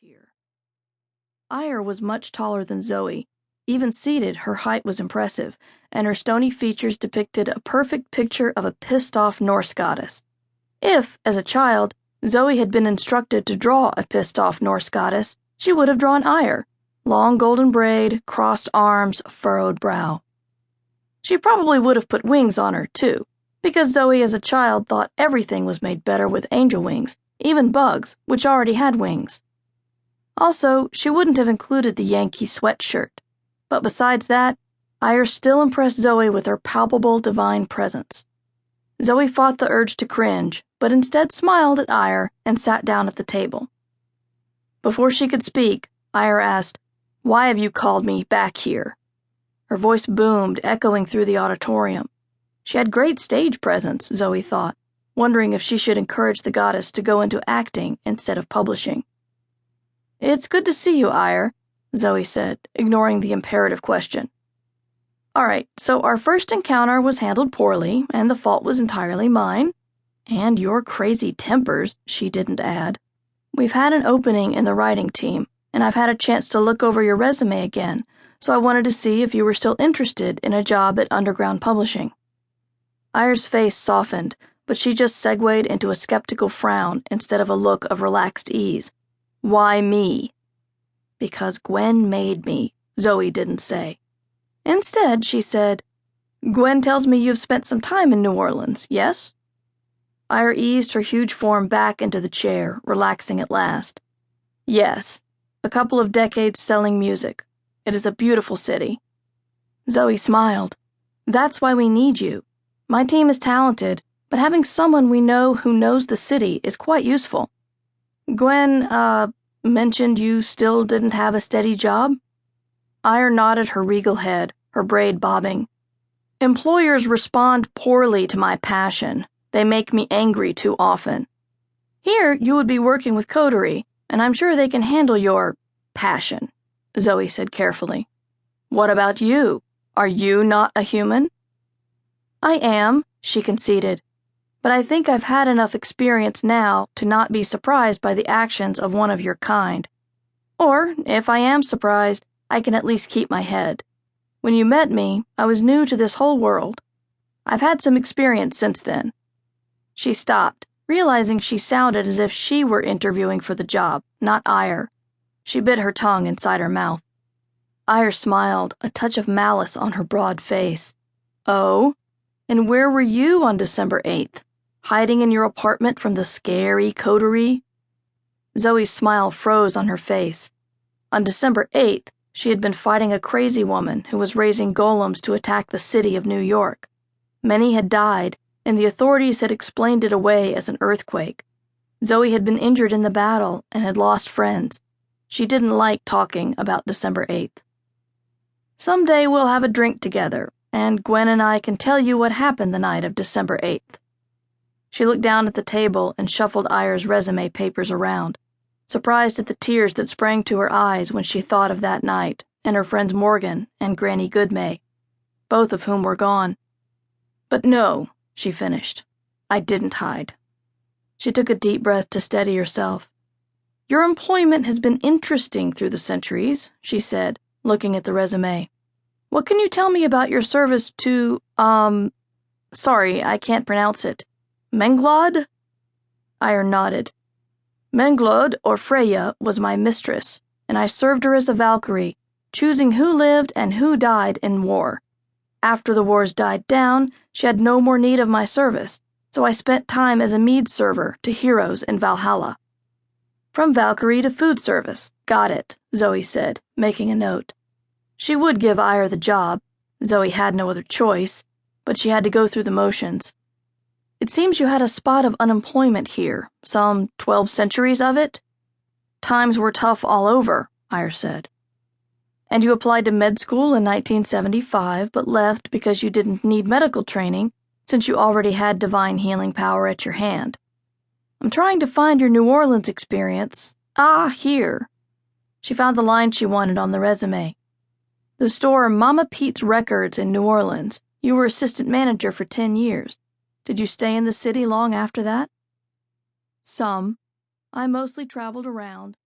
here. Ire was much taller than Zoe. Even seated, her height was impressive, and her stony features depicted a perfect picture of a pissed-off Norse goddess. If, as a child, Zoe had been instructed to draw a pissed-off Norse goddess, she would have drawn Ire. Long golden braid, crossed arms, furrowed brow. She probably would have put wings on her, too, because Zoe as a child thought everything was made better with angel wings, even bugs, which already had wings. Also, she wouldn't have included the Yankee sweatshirt. But besides that, Ire still impressed Zoe with her palpable divine presence. Zoe fought the urge to cringe, but instead smiled at Ire and sat down at the table. Before she could speak, Ire asked, "Why have you called me back here?" Her voice boomed, echoing through the auditorium. She had great stage presence, Zoe thought, wondering if she should encourage the goddess to go into acting instead of publishing. "It's good to see you, Ire," Zoe said, ignoring the imperative question. "All right, so our first encounter was handled poorly, and the fault was entirely mine. And your crazy tempers," she didn't add. "We've had an opening in the writing team, and I've had a chance to look over your resume again, so I wanted to see if you were still interested in a job at Underground Publishing." Ire's face softened, but she just segued into a skeptical frown instead of a look of relaxed ease. "Why me?" "Because Gwen made me," Zoe didn't say. Instead, she said, "Gwen tells me you've spent some time in New Orleans, yes?" Ire eased her huge form back into the chair, relaxing at last. "Yes, a couple of decades selling music. It is a beautiful city." Zoe smiled. "That's why we need you. My team is talented, but having someone we know who knows the city is quite useful. Gwen, mentioned you still didn't have a steady job?" Ire nodded her regal head, her braid bobbing. "Employers respond poorly to my passion. They make me angry too often. Here you would be working with Coterie, and I'm sure they can handle your passion," Zoe said carefully. "What about you? Are you not a human?" "I am," she conceded, "but I think I've had enough experience now to not be surprised by the actions of one of your kind. Or, if I am surprised, I can at least keep my head. When you met me, I was new to this whole world. I've had some experience since then." She stopped, realizing she sounded as if she were interviewing for the job, not Ire. She bit her tongue inside her mouth. Ire smiled, a touch of malice on her broad face. "Oh? And where were you on December 8th? Hiding in your apartment from the scary Coterie?" Zoe's smile froze on her face. On December 8th, she had been fighting a crazy woman who was raising golems to attack the city of New York. Many had died, and the authorities had explained it away as an earthquake. Zoe had been injured in the battle and had lost friends. She didn't like talking about December 8th. "Someday we'll have a drink together, and Gwen and I can tell you what happened the night of December 8th. She looked down at the table and shuffled Ire's resume papers around, surprised at the tears that sprang to her eyes when she thought of that night and her friends Morgan and Granny Goodmay, both of whom were gone. "But no," she finished, "I didn't hide." She took a deep breath to steady herself. "Your employment has been interesting through the centuries," she said, looking at the resume. "What can you tell me about your service to, sorry, I can't pronounce it. Menglod?" Ire nodded. "Menglod, or Freya, was my mistress, and I served her as a Valkyrie, choosing who lived and who died in war. After the wars died down, she had no more need of my service, so I spent time as a mead server to heroes in Valhalla." "From Valkyrie to food service. Got it," Zoe said, making a note. She would give Ire the job. Zoe had no other choice, but she had to go through the motions. "It seems you had a spot of unemployment here, some 12 centuries of it?" "Times were tough all over," Ire said. "And you applied to med school in 1975, but left because you didn't need medical training, since you already had divine healing power at your hand. I'm trying to find your New Orleans experience. Ah, here." She found the line she wanted on the resume. "The store Mama Pete's Records in New Orleans. You were assistant manager for 10 years. Did you stay in the city long after that?" "Some. I mostly traveled around."